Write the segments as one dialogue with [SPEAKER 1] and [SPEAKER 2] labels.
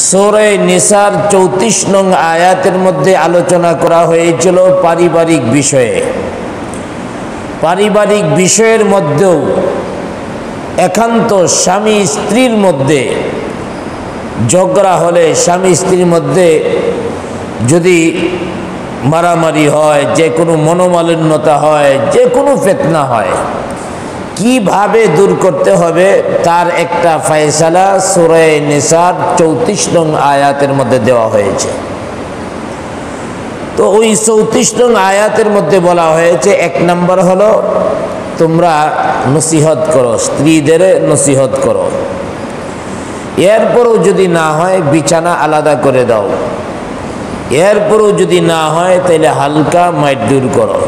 [SPEAKER 1] সূরা নিসার 34 নং আয়াতের মধ্যে আলোচনা করা হয়েছিল পারিবারিক বিষয়ে। পারিবারিক বিষয়ের মধ্যেও একান্ত স্বামী স্ত্রীর মধ্যে ঝগড়া হলে, স্বামী স্ত্রীর মধ্যে যদি মারামারি হয়, যে কোনো মনোমালিন্যতা হয়, যে কোনো ফিতনা হয়, কিভাবে দূর করতে হবে তার একটা ফয়সালা সূরা নিসার 34 নং আয়াতের মধ্যে দেওয়া হয়েছে। তো ওই 34 নং আয়াতের মধ্যে বলা হয়েছে, এক নম্বর হলো তোমরা নসিহত করো, স্ত্রীদের নসিহত করো। এরপরও যদি না হয় বিছানা আলাদা করে দাও। এরপরও যদি না হয় তাহলে হালকা মাইডুর করো।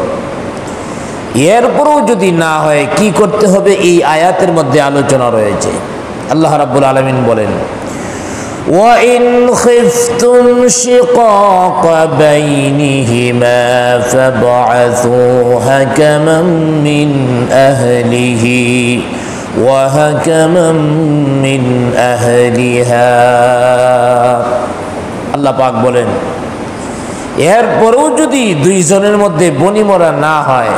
[SPEAKER 1] এরপরও যদি না হয় কি করতে হবে এই আয়াতের মধ্যে আলোচনা রয়েছে। আল্লাহ রাব্বুল আলামিন বলেন, وَإِنْ خِفْتُمْ شِقَاقَ بَيْنِهِمَا فَابْعَثُوا حَكَمًا مِّنْ أَهْلِهِ وَحَكَمًا مِّنْ أَهْلِهَا। আল্লাহ পাক বলেন, এরপরেও যদি দুইজনের মধ্যে বনিমরা না হয়,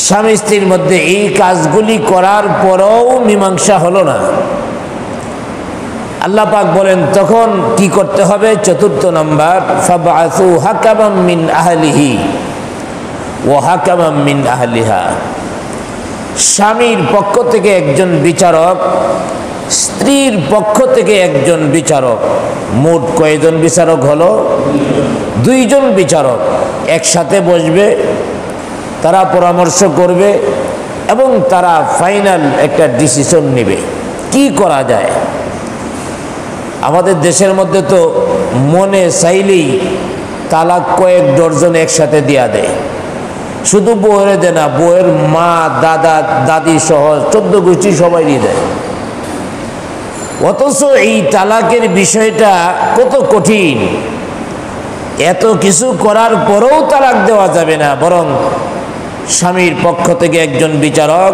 [SPEAKER 1] স্বামী স্ত্রীর মধ্যে এই কাজগুলি করার পরেও মীমাংসা হলো না, আল্লাহ পাক বলেন তখন কি করতে হবে? চতুর্থ নাম্বার, ফাবআসু হাকামান মিন আহলিহি ওয়া হাকামান মিন আহলিহা। স্বামীর পক্ষ থেকে একজন বিচারক, স্ত্রীর পক্ষ থেকে একজন বিচারক। মোট কয়জন বিচারক হলো? দুইজন বিচারক একসাথে বসবে, তারা পরামর্শ করবে এবং তারা ফাইনাল একটা ডিসিশন নেবে কি করা যায়। আমাদের দেশের মধ্যে তো মনে চাইলেই তালাক কয়েক ডজন একসাথে দিয়া দেয়। শুধু বউয়ের দেয় না, বউয়ের মা, দাদা, দাদি সহ 14 গোষ্ঠী সবাই দেয়। অথচ এই তালাকের বিষয়টা কত কঠিন। এত কিছু করার পরেও তালাক দেওয়া যাবে না, বরং স্বামীর পক্ষ থেকে একজন বিচারক,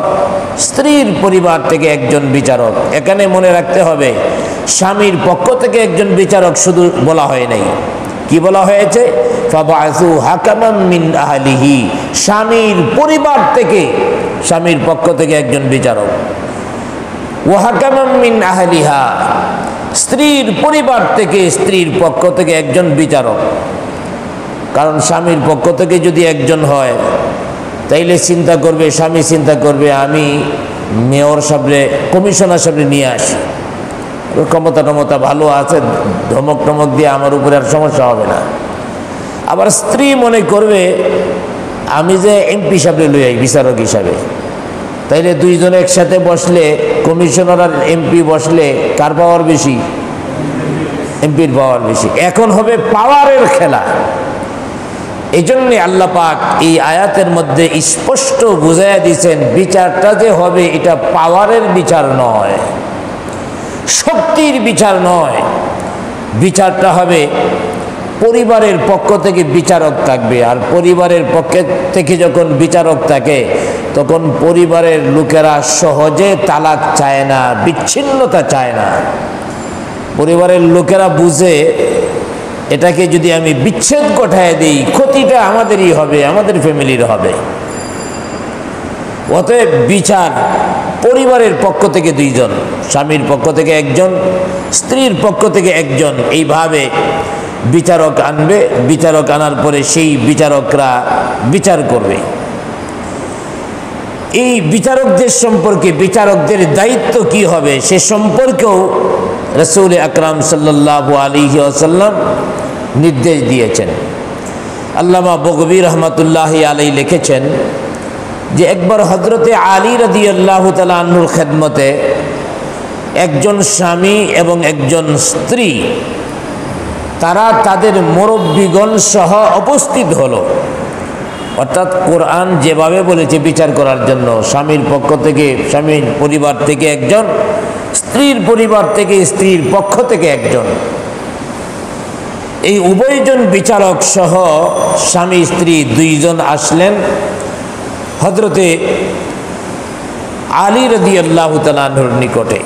[SPEAKER 1] স্ত্রীর পরিবার থেকে একজন বিচারক। এখানে মনে রাখতে হবে, স্বামীর পক্ষ থেকে একজন বিচারক শুধু বলা হয় নাই, কি বলা হয়েছে? ফাবআসু হাকামান মিন আহলিহি, স্বামীর পরিবার থেকে, স্বামীর পক্ষ থেকে একজন বিচারক। ওয়া হাকামান মিন আহলিহা, স্ত্রীর পরিবার থেকে, স্ত্রীর পক্ষ থেকে একজন বিচারক। কারণ স্বামীর পক্ষ থেকে যদি একজন হয় তাইলে চিন্তা করবে, স্বামী চিন্তা করবে আমি মেয়র সাহেবরে, কমিশনার সাহেবরে নিয়ে আসি, ক্ষমতা টমতা ভালো আছে, ধমক টমক দিয়ে আমার উপরে আর সমস্যা হবে না। আবার স্ত্রী মনে করবে আমি যে এমপি সাহেবরে লই আই বিচারক হিসাবে। তাইলে দুইজনে একসাথে বসলে, কমিশনার আর এমপি বসলে কার পাওয়ার বেশি? এমপির পাওয়ার বেশি। এখন হবে পাওয়ারের খেলা। এই জন্যে আল্লাহ পাক এই আয়াতের মধ্যে স্পষ্ট বুঝাইয়া দিয়েছেন, বিচারটা যে হবে এটা পাওয়ারের বিচার নয়, শক্তির বিচার নয়। বিচারটা হবে পরিবারের পক্ষ থেকে বিচারক থাকবে। আর পরিবারের পক্ষ থেকে যখন বিচারক থাকে তখন পরিবারের লোকেরা সহজে তালাক চায় না, বিচ্ছিন্নতা চায় না। পরিবারের লোকেরা বুঝে এটাকে যদি আমি বিচ্ছেদ ঘটায় দিই ক্ষতিটা আমাদেরই হবে, আমাদের ফ্যামিলির হবে। অতএব বিচার পরিবারের পক্ষ থেকে দুইজন, স্বামীর পক্ষ থেকে একজন, স্ত্রীর পক্ষ থেকে একজন, এইভাবে বিচারক আনবে। বিচারক আনার পরে সেই বিচারকরা বিচার করবে। এই বিচারকদের সম্পর্কে, বিচারকদের দায়িত্ব কি হবে সে সম্পর্কেও রাসূল আকরাম সাল্লাল্লাহু আলাইহি ওয়াসাল্লাম নির্দেশ দিয়েছেন। আল্লামা বগবী রহমাতুল্লাহি আলাইহি লিখেছেন যে একবার হযরতে আলী রাদিয়াল্লাহু তাআলা আনহুর খেদমতে একজন স্বামী এবং একজন স্ত্রী, তারা তাদের মুরব্বিগণ সহ উপস্থিত হলো। অর্থাৎ কোরআন যেভাবে বলেছে বিচার করার জন্য, স্বামীর পক্ষ থেকে, স্বামীর পরিবার থেকে একজন, স্ত্রীর পরিবার থেকে, স্ত্রীর পক্ষ থেকে একজন, এই উভয়জন বিচারক সহ স্বামী স্ত্রী দুইজন আসলেন হযরতে আলী রাদিয়াল্লাহু তাআলা আনহুর নিকটে।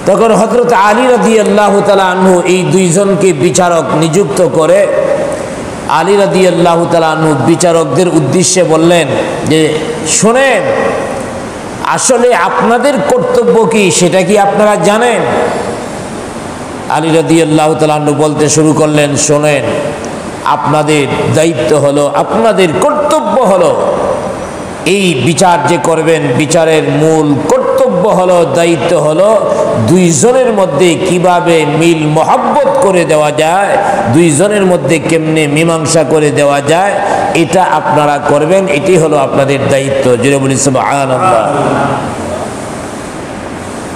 [SPEAKER 1] তখন হযরত আলী রাদিয়াল্লাহু তাআলা আনহু এই দুইজনকে বিচারক নিযুক্ত করে আলী রাদিয়াল্লাহু তাআলা আনহু বিচারকদের উদ্দেশ্যে বললেন যে শোনেন, আসলে আপনাদের কর্তব্য কি সেটা কি আপনারা জানেন? আলী রাদিয়াল্লাহু তাআলা আনহু বলতে শুরু করলেন, শোনেন, আপনাদের দায়িত্ব হলো, আপনাদের কর্তব্য হলো এই বিচার যে করবেন, বিচারের মূল কর্তব্য হলো, দায়িত্ব হলো দুইজনের মধ্যে কিভাবে মিল মহব্বত করে দেওয়া যায়, দুইজনের মধ্যে কেমনে মীমাংসা করে দেওয়া যায়, এটা আপনারা করবেন, এটি হলো আপনাদের দায়িত্ব। জোরে বলি সুবহানাল্লাহ।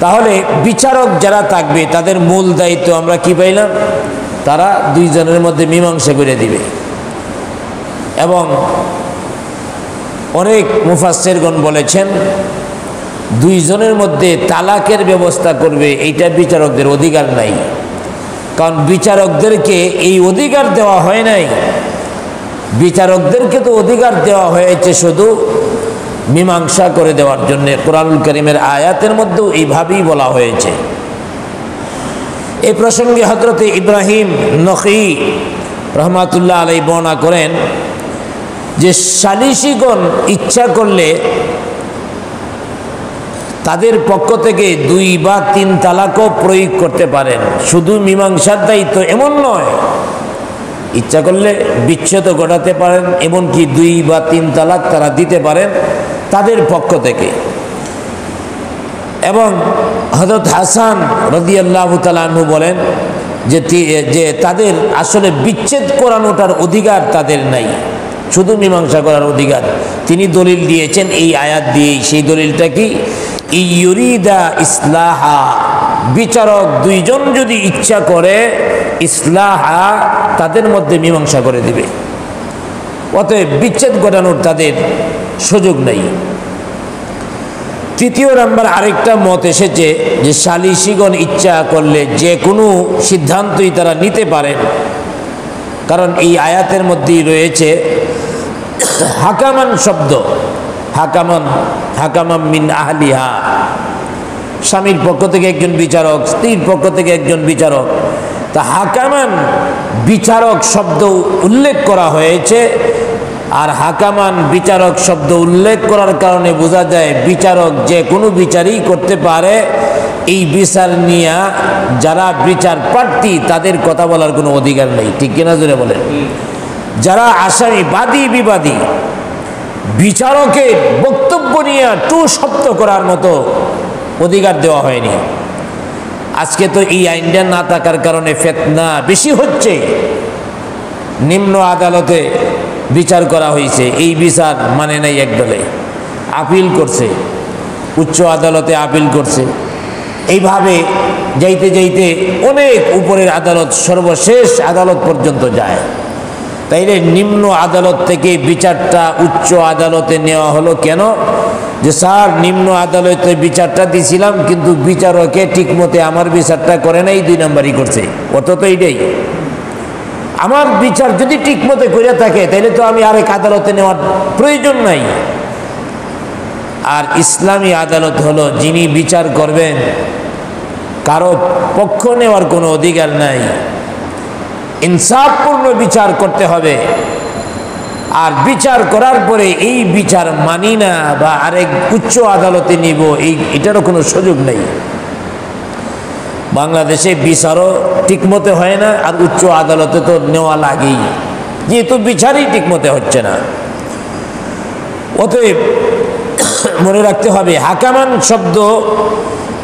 [SPEAKER 1] তাহলে বিচারক যারা থাকবে তাদের মূল দায়িত্ব আমরা কি পাইলাম? তারা দুইজনের মধ্যে মীমাংসা করে দিবে। এবং অনেক মুফাসসিরগণ বলেছেন দুইজনের মধ্যে তালাকের ব্যবস্থা করবে, এইটা বিচারকদের অধিকার নাই। কারণ বিচারকদেরকে এই অধিকার দেওয়া হয় নাই, বিচারকদেরকে তো অধিকার দেওয়া হয়েছে শুধু মীমাংসা করে দেওয়ার জন্য। কোরআনুল কারীমের আয়াতের মধ্যেও এইভাবেই বলা হয়েছে। এই প্রসঙ্গে হযরত ইব্রাহিম নখী রহমাতুল্লাহ আলাইহি বর্ণনা করেন যে সালিসিগণ ইচ্ছা করলে তাদের পক্ষ থেকে 2 বা 3 তালাকও প্রয়োগ করতে পারেন। শুধু মীমাংসার দায়িত্ব এমন নয়, ইচ্ছা করলে বিচ্ছেদ ঘটাতে পারেন, এমনকি 2 বা 3 তালাক তারা দিতে পারেন তাদের পক্ষ থেকে। এবং হযরত হাসান রাদিয়াল্লাহু তাআলা আনহু বলেন যে তাদের আসলে বিচ্ছেদ করানোটার অধিকার তাদের নাই, শুধু মীমাংসা করার অধিকার। তিনি দলিল দিয়েছেন এই আয়াত দিয়েই। সেই দলিলটা কি? ইউরিদা ইসলাহা, বিচারক দুইজন যদি ইচ্ছা করে ইসলাহা, তাদের মধ্যে মীমাংসা করে দিবে। অতএব বিচ্ছেদ ঘটানোর তাদের সুযোগ নাই। তৃতীয় নাম্বার আরেকটা মত এসেছে যে সালিসিগণ ইচ্ছা করলে যে কোনো সিদ্ধান্তই তারা নিতে পারেন। কারণ এই আয়াতের মধ্যেই রয়েছে হাকামান শব্দ, হাকামান মিন আহলিহা, স্বামীর পক্ষ থেকে একজন বিচারক, স্ত্রীর পক্ষ থেকে একজন বিচারক। তা হাকামান বিচারক শব্দ উল্লেখ করা হয়েছে। আর হাকামান বিচারক শব্দ উল্লেখ করার কারণে বোঝা যায় বিচারক যে কোনো বিচারই করতে পারে। এই বিচার নিয়ে যারা বিচার প্রার্থী তাদের কথা বলার কোনো অধিকার নেই, ঠিক কিনা জোরে বলেন? যারা আসামি, বাদী বিবাদী, বিচারকের বক্তব্য নিয়ে টু শব্দ করার মতো অধিকার দেওয়া হয়নি। আজকে তো এই আইনটা না থাকার কারণে ফিতনা বেশি হচ্ছে। নিম্ন আদালতে বিচার করা হয়েছে, এই বিচার মানে নাই একদলে, আপিল করছে, উচ্চ আদালতে আপিল করছে। এইভাবে যাইতে যাইতে অনেক উপরের আদালত, সর্বশেষ আদালত পর্যন্ত যায়। তাইলে নিম্ন আদালত থেকে বিচারটা উচ্চ আদালতে নেওয়া হলো কেন? যে স্যার, নিম্ন আদালতে বিচারটা দিছিলাম কিন্তু বিচারকে ঠিকমতো আমার বিচারটা করে নাই, 2 নম্বরই করছে। অত তো এইটাই, আমার বিচার যদি ঠিকমতো করে থাকে তাহলে তো আমি আরেক আদালতে নেওয়ার প্রয়োজন নাই। আর ইসলামী আদালত হলো যিনি বিচার করবেন কারো পক্ষ নেওয়ার কোনো অধিকার নাই, ইনসাফপূর্ণ বিচার করতে হবে। আর বিচার করার পরে এই বিচার মানি না বা আরেক উচ্চ আদালতে নিব, এটারও কোনো সুযোগ নেই। বাংলাদেশে বিচারও ঠিকমতো হয় না, আর উচ্চ আদালতে তো নেওয়া লাগেই, যেহেতু বিচারই ঠিকমতো হচ্ছে না। অতএব মনে রাখতে হবে হাকামান শব্দ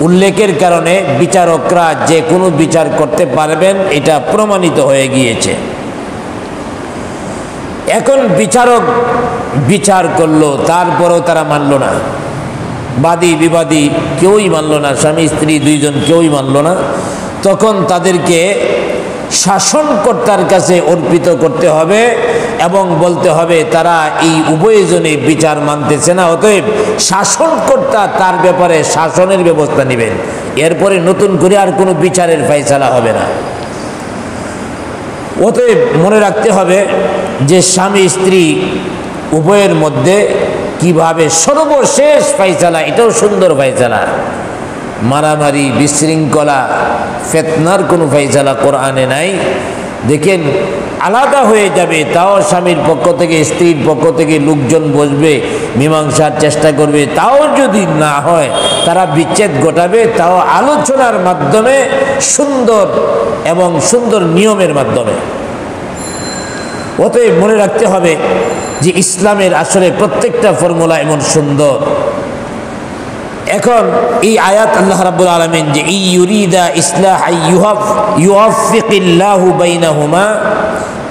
[SPEAKER 1] উল্লেখের কারণে বিচারকরা যে কোনো বিচার করতে পারবেন, এটা প্রমাণিত হয়ে গিয়েছে। এখন বিচারক বিচার করলো, তারপরেও তারা মানল না, বাদী বিবাদী কেউই মানল না, স্বামী স্ত্রী দুইজন কেউই মানল না। তখন তাদেরকে শাসনকর্তার কাছে অর্পিত করতে হবে এবং বলতে হবে তারা এই উভয়জনে বিচার মানতেছে না, অতএব শাসনকর্তা তার ব্যাপারে শাসনের ব্যবস্থা নেবেন। এরপরে নতুন করে আর কোনো বিচারের ফয়সালা হবে না। অতএব মনে রাখতে হবে যে স্বামী স্ত্রী উভয়ের মধ্যে কিভাবে সর্বশেষ ফয়সালা, এটাও সুন্দর ফয়সালা, মারামারি, বিশৃঙ্খলা, ফিতনার কোনো ফায়সালা কোরআনে নাই। দেখেন আলাদা হয়ে যাবে, তাও স্বামীর পক্ষ থেকে স্ত্রীর পক্ষ থেকে লোকজন বসবে, মীমাংসার চেষ্টা করবে, তাও যদি না হয় তারা বিচ্ছেদ ঘটাবে, তাও আলোচনার মাধ্যমে সুন্দর এবং সুন্দর নিয়মের মাধ্যমে। অতএব মনে রাখতে হবে যে ইসলামের আসলে প্রত্যেকটা ফর্মুলা এমন সুন্দর। এখন এই আয়াত আল্লাহ রাব্বুল আলামিন যে ইউরিদা ইসলাহ ইউওয়াফিকিল্লাহু বাইনাহুমা,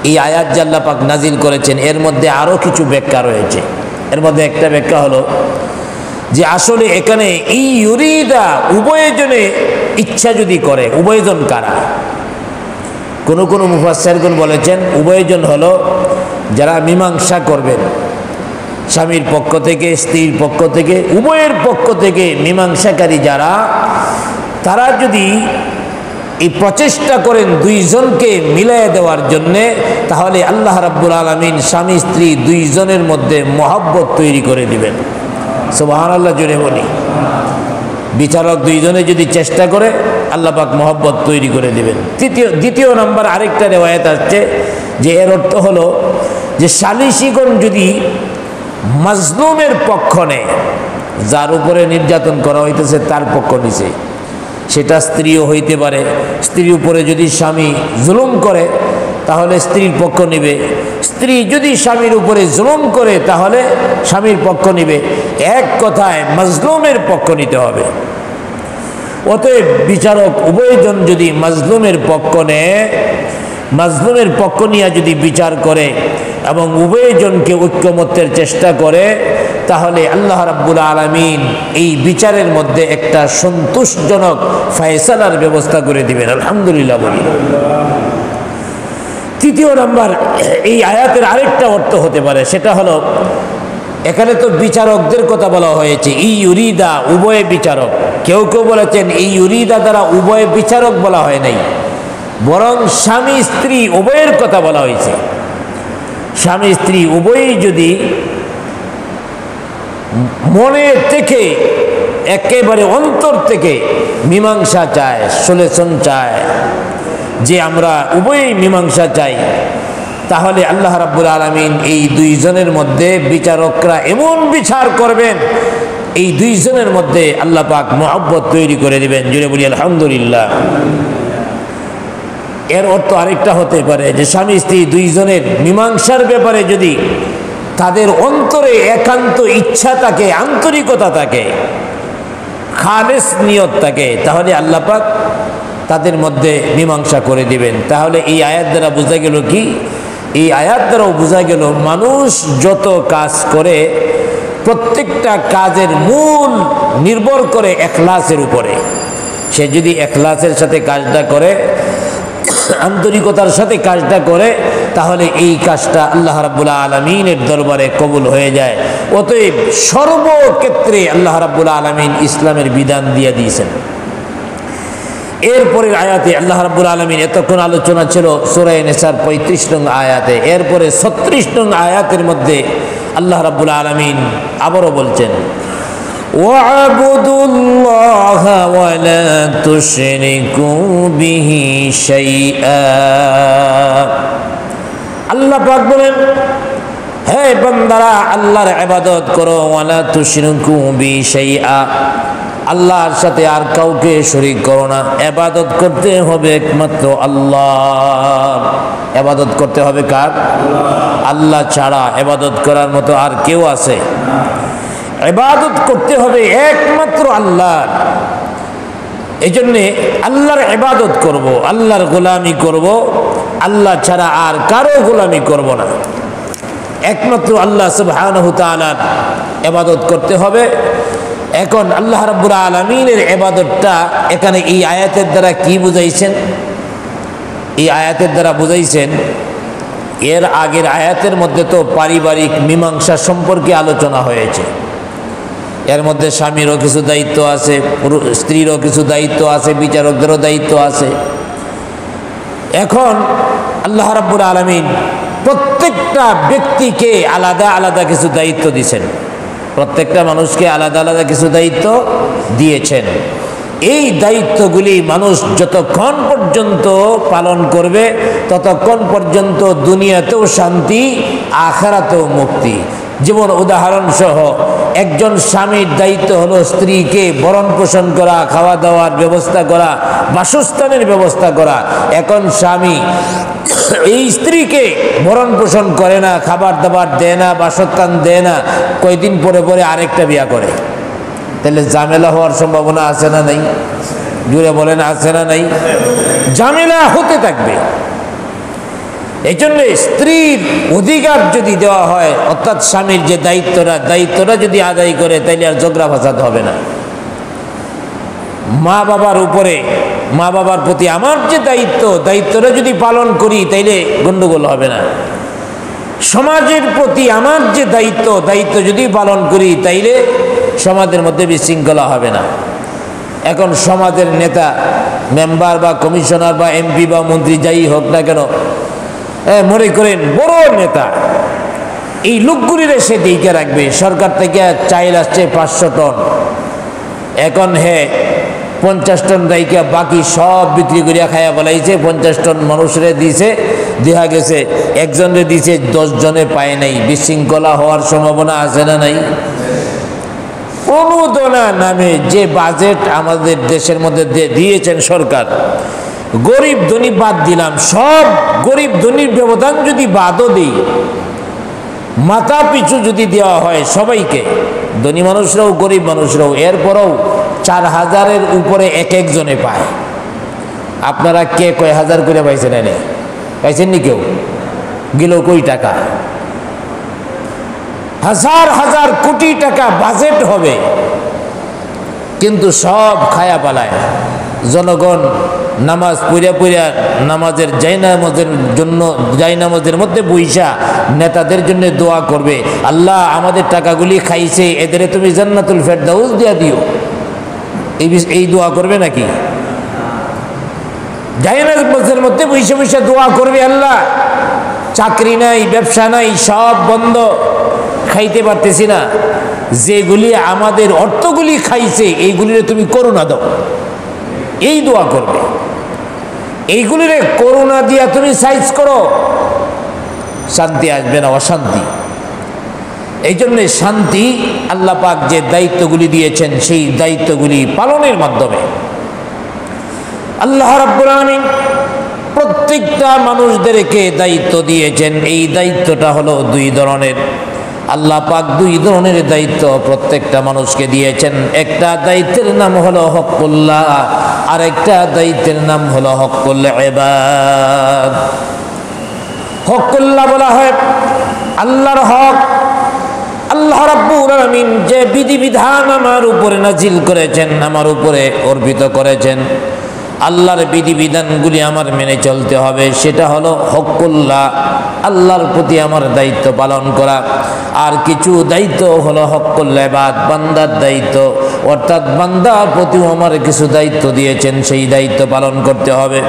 [SPEAKER 1] এই আয়াত যে আল্লাহ পাক নাজিল করেছেন, এর মধ্যে আরও কিছু ব্যাখ্যা রয়েছে। এর মধ্যে একটা ব্যাখ্যা হলো যে আসলে এখানে এই ইউরিদা উভয়জনে ইচ্ছা যদি করে, উভয়জন কারা? কোনো কোনো মুফাসসিরগণ বলেছেন উভয়জন হলো যারা মীমাংসা করবেন, স্বামীর পক্ষ থেকে স্ত্রীর পক্ষ থেকে উভয়ের পক্ষ থেকে মীমাংসাকারী যারা, তারা যদি এই প্রচেষ্টা করেন দুইজনকে মিলিয়ে দেওয়ার জন্যে, তাহলে আল্লাহ রাব্বুল আলামিন স্বামী স্ত্রী দুইজনের মধ্যে মহব্বত তৈরি করে দিবেন। সুবহানাল্লাহ জোরে বলি। বিচারক দুইজনে যদি চেষ্টা করে, আল্লাহ পাক মহব্বত তৈরি করে দিবেন। দ্বিতীয় নম্বর আরেকটা রিওয়ায়াত আসছে যে এর অর্থ হলো যে সালিসিগণ যদি মাজলুমের পক্ষ নেয়, যার উপরে নির্যাতন করা হইতেছে তার পক্ষ নিছে, সেটা স্ত্রীও হইতে পারে। স্ত্রীর উপরে যদি স্বামী জুলুম করে তাহলে স্ত্রীর পক্ষ নিবে, স্ত্রী যদি স্বামীর উপরে জুলুম করে তাহলে স্বামীর পক্ষ নিবে। এক কথায় মাজলুমের পক্ষ নিতে হবে। অতএব বিচারক উভয়জন যদি মাজলুমের পক্ষ নেয়, মাজলুমের পক্ষ নিয়ে যদি বিচার করে এবং উভয়জনকে ঐক্যমত্যের চেষ্টা করে, তাহলে আল্লাহ রাব্বুল আলামিন এই বিচারের মধ্যে একটা সন্তোষজনক ফয়সালার ব্যবস্থা করে দিবেন। আলহামদুলিল্লাহ বলি। তৃতীয় নম্বর এই আয়াতের আরেকটা অর্থ হতে পারে, সেটা হলো এখানে তো বিচারকদের কথা বলা হয়েছে, এই ইউরিদা উভয় বিচারক। কেউ কেউ বলেছেন এই ইউরিদা দ্বারা উভয় বিচারক বলা হয় নাই, বরং স্বামী স্ত্রী উভয়ের কথা বলা হয়েছে। স্বামী স্ত্রী উভয়ই যদি মনে থেকে একেবারে অন্তর থেকে মীমাংসা চায়, সলিউশন চায়, যে আমরা উভয়ই মীমাংসা চাই, তাহলে আল্লাহ রাব্বুল আলামিন এই দুইজনের মধ্যে বিচারকরা এমন বিচার করবেন, এই দুইজনের মধ্যে আল্লাহ পাক মহব্বত তৈরি করে দিবেন। জুড়ে বলি আলহামদুলিল্লাহ। এর অর্থ আরেকটা হতে পারে যে স্বামী স্ত্রী দুইজনের মীমাংসার ব্যাপারে যদি তাদের অন্তরে একান্ত ইচ্ছা থাকে, আন্তরিকতা থাকে, খালেস নিয়ত থাকে, তাহলে আল্লাহ পাক তাদের মধ্যে মীমাংসা করে দিবেন। তাহলে এই আয়াত দ্বারা বোঝা গেল কি? এই আয়াত দ্বারাও বোঝা গেল মানুষ যত কাজ করে প্রত্যেকটা কাজের মূল নির্ভর করে ইখলাসের উপরে। সে যদি ইখলাসের সাথে কাজটা করে, আন্তরিকতার সাথে কাজটা করে, তাহলে এই কাজটা আল্লাহ রাব্বুল আলামিনের দরবারে কবুল হয়ে যায়। অতএব সর্বক্ষেত্রে আল্লাহ রাব্বুল আলামিন ইসলামের বিধান দিয়ে দিয়েছেন। এরপরের আয়াতে আল্লাহ রাব্বুল আলামিন, এতক্ষণ আলোচনা ছিল সূরা নিসার 35 নং আয়াতে, এরপরে 36 নং আয়াতের মধ্যে আল্লাহ রাব্বুল আলামিন আবারও বলছেন, ওয়া'বুদুল্লাহা ওয়া লা তুশরিকু বিহি শাইআ। আল্লাহ পাক বলেন, হে বান্দারা আল্লাহর ইবাদত করো, ওয়া লা তুশরিকু বিহি শাইআ, আল্লাহর সাথে আর কাউকে শরীক করো না। ইবাদত করতে হবে একমাত্র আল্লাহ। ইবাদত করতে হবে কার? আল্লাহ ছাড়া ইবাদত করার মতো আর কেউ আছে? ইবাদত করতে হবে একমাত্র আল্লাহ। এই জন্যে আল্লাহর ইবাদত করব, আল্লাহর গোলামি করব, আল্লাহ ছাড়া আর কারো গোলামি করব না। একমাত্র আল্লাহ সুবহানাহু তাআলার ইবাদত করতে হবে। এখন আল্লাহ রাব্বুল আলামিনের ইবাদতটা এখানে এই আয়াতের দ্বারা কি বুঝাইছেন? এই আয়াতের দ্বারা বুঝাইছেন, এর আগের আয়াতের মধ্যে তো পারিবারিক মীমাংসা সম্পর্কে আলোচনা হয়েছে। এর মধ্যে স্বামীরও কিছু দায়িত্ব আছে, স্ত্রীরও কিছু দায়িত্ব আছে, বিচারকদেরও দায়িত্ব আছে। এখন আল্লাহ রাব্বুল আলামিন প্রত্যেকটা ব্যক্তিকে আলাদা আলাদা কিছু দায়িত্ব দিয়েছেন, প্রত্যেকটা মানুষকে আলাদা আলাদা কিছু দায়িত্ব দিয়েছেন। এই দায়িত্বগুলি মানুষ যতক্ষণ পর্যন্ত পালন করবে ততক্ষণ পর্যন্ত দুনিয়াতেও শান্তি, আখিরাতেও মুক্তি। যেমন উদাহরণসহ, একজন স্বামীর দায়িত্ব হলো স্ত্রীকে ভরণ পোষণ করা, খাওয়া দাওয়ার ব্যবস্থা করা, বাসস্থানের ব্যবস্থা করা। এখন স্বামী এই স্ত্রীকে ভরণ পোষণ করে না, খাবার দাবার দেয় না, বাসস্থান দেয় না, কয়দিন পরে পরে আরেকটা বিয়া করে, তাহলে ঝামেলা হওয়ার সম্ভাবনা আছে না নাই? জুড়ে বলেন, আছে না নাই? ঝামেলা হতে থাকবে। এই জন্য স্ত্রীর অধিকার যদি দেওয়া হয়, অর্থাৎ স্বামীর যে দায়িত্বটা যদি আদায় করে, তাইলে আর ঝগড়া ফাসাদ হবে না। মা বাবার উপরে, মা বাবার প্রতি আমার যে দায়িত্বটা যদি পালন করি, তাইলে গন্ডগোল হবে না। সমাজের প্রতি আমার যে দায়িত্ব যদি পালন করি, তাইলে সমাজের মধ্যে বিশৃঙ্খলা হবে না। এখন সমাজের নেতা, মেম্বার বা কমিশনার বা এমপি বা মন্ত্রী যাই হোক না কেন, মনে করেন বড় নেতা, এই লোকগুলির সে দিকে রাখবে। সরকার থেকে চাইল আসছে 500 টন, এখন 50 টন রাইকা বাকি সব বিক্রি করিয়া খাইয়া বলাইছে। 50 টন মানুষরে দিছে, দেখা গেছে একজনের দিছে, 10 জনে পায় নাই। বিশৃঙ্খলা হওয়ার সম্ভাবনা আছে না নাই? প্রণোদনা নামে যে বাজেট আমাদের দেশের মধ্যে দিয়েছেন সরকার, গরিব ধনী বাদ দিলাম, সব গরিব ধনীর ব্যবধান যদি বাদও দিই, মাথা পিছু যদি দেওয়া হয় সবাইকে, ধনী মানুষরাও গরিব মানুষরাও, এরপরেও 4000-এর উপরে এক একজনে পায়। আপনারা কে কয় হাজার করে পাইছেন? এনে পাইছেননি? কেউ গেল কই টাকা? হাজার হাজার কোটি টাকা বাজেট হবে, কিন্তু সব খায়া পালায়। জনগণ নামাজ পড়িয়া নামাজের জায়নামাজের মধ্যে বইসা নেতাদের জন্য দোয়া করবে, আল্লাহ আমাদের টাকাগুলি খাইছে, এদের তুমি জান্নাতুল ফেরদাউস দিয়া দিও। এই দোয়া করবে নাকি? জায়নামাজের মধ্যে বইসা দোয়া করবে, আল্লাহ চাকরি নাই, ব্যবসা নাই, সব বন্ধ, খাইতে পারতেছি না, যেগুলি আমাদের অর্থগুলি খাইছে এইগুলিরে তুমি করুণা দাও। এই দোয়া করবে। এইগুলিরে করুণা দিয়া তুমি সাইজ করো, শান্তি আসবে না, অশান্তি। এই জন্য শান্তি আল্লাহ পাক যে দায়িত্বগুলি দিয়েছেন, সেই দায়িত্বগুলি পালনের মাধ্যমে। আল্লাহ রাব্বুল আলামিন প্রত্যেকটা মানুষদেরকে দায়িত্ব দিয়েছেন। এই দায়িত্বটা হলো 2 ধরনের। আল্লাহ পাক 2 ধরনের দায়িত্ব প্রত্যেকটা মানুষকে দিয়েছেন। একটা দায়িত্বের নাম হলো হকুল্লাহ, আর একটা দায়িত্বের নাম হলো হকুল ইবাদ। হকুল্লাহ বলা হয় আল্লাহর হক। আল্লাহ রাব্বুল আলামিন যে বিধিবিধান আমার উপরে নাজিল করেছেন, আমার উপরে অর্পিত করেছেন, আল্লাহর বিধিবিধানগুলি আমার মেনে চলতে হবে, সেটা হলো হকুল্লাহ, আল্লাহর প্রতি আমার দায়িত্ব পালন করা। আর কিছু দায়িত্ব হলো হকুল ইবাদ, বান্দার দায়িত্ব, অর্থাৎ বান্দার প্রতিও আমার কিছু দায়িত্ব দিয়েছেন, সেই দায়িত্ব পালন করতে হবে।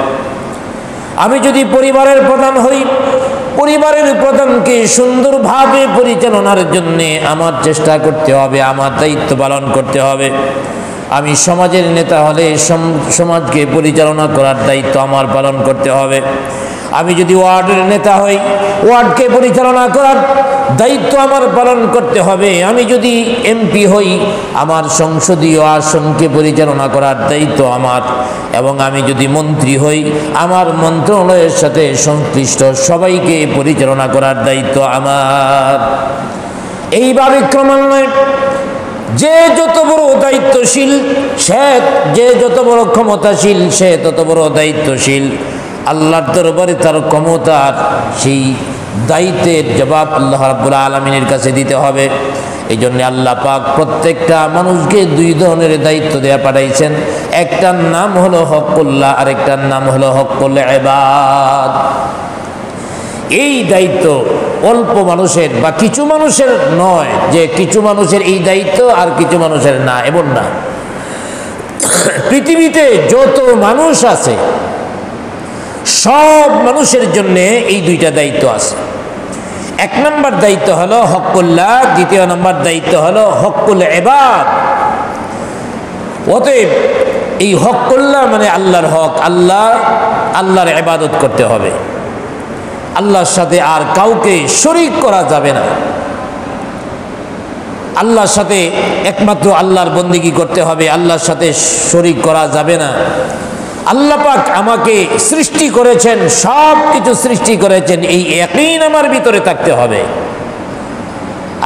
[SPEAKER 1] আমি যদি পরিবারের প্রধান হই, পরিবারের প্রধানকে সুন্দরভাবে পরিচালনার জন্যে আমার চেষ্টা করতে হবে, আমার দায়িত্ব পালন করতে হবে। আমি সমাজের নেতা হলে সমাজকে পরিচালনা করার দায়িত্ব আমার পালন করতে হবে। আমি যদি ওয়ার্ডের নেতা হই, ওয়ার্ডকে পরিচালনা করার দায়িত্ব আমার পালন করতে হবে। আমি যদি এমপি হই, আমার সংসদীয় আসনকে পরিচালনা করার দায়িত্ব আমার। এবং আমি যদি মন্ত্রী হই, আমার মন্ত্রণালয়ের সাথে সংশ্লিষ্ট সবাইকে পরিচালনা করার দায়িত্ব আমার। এইভাবে ক্রমান্বয়ে যে যত বড় দায়িত্বশীল, যে যত বড় ক্ষমতাশীল, সে তত বড় দায়িত্বশীল। আল্লাহর দরবারে তার ক্ষমতার সেই দায়িত্বের জবাব আল্লাহ রাব্বুল আলামিনের কাছে দিতে হবে। এই জন্য আল্লাহ পাক প্রত্যেকটা মানুষকে 2 ধরনের দায়িত্ব দেয়া পাঠাইছেন। একটার নাম হলো হকুল্লাহ, আরেকটার নাম হলো হকুল ইবাদ। এই দায়িত্ব অল্প মানুষের বা কিছু মানুষের নয়, যে কিছু মানুষের এই দায়িত্ব আর কিছু মানুষের না, এমন না। পৃথিবীতে যত মানুষ আছে সব মানুষের জন্য এই 2টা দায়িত্ব আছে। 1 নম্বর দায়িত্ব হলো হকুল্লাহ, 2 নম্বর দায়িত্ব হলো হকুল ইবাদ। অতএব এই হককুল্লাহ মানে আল্লাহর হক, আল্লাহর ইবাদত করতে হবে, আল্লাহর সাথে আর কাউকে শরীক করা যাবে না, আল্লাহর সাথে একমাত্র আল্লাহর বন্দেগী করতে হবে, আল্লাহর সাথে শরীক করা যাবে না। আল্লাহ পাক আমাকে সৃষ্টি করেছেন, সব কিছু সৃষ্টি করেছেন, এই ইয়াকিন আমার ভিতরে থাকতে হবে।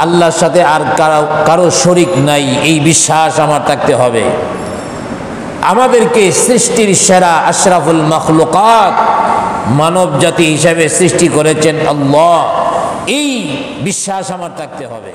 [SPEAKER 1] আল্লাহর সাথে আর কারো শরীক নাই, এই বিশ্বাস আমার থাকতে হবে। আমাদেরকে সৃষ্টির সেরা আশরাফুল মাখলুকাত মানব জাতি হিসাবে সৃষ্টি করেছেন আল্লাহ, এই বিশ্বাস আমার থাকতে হবে।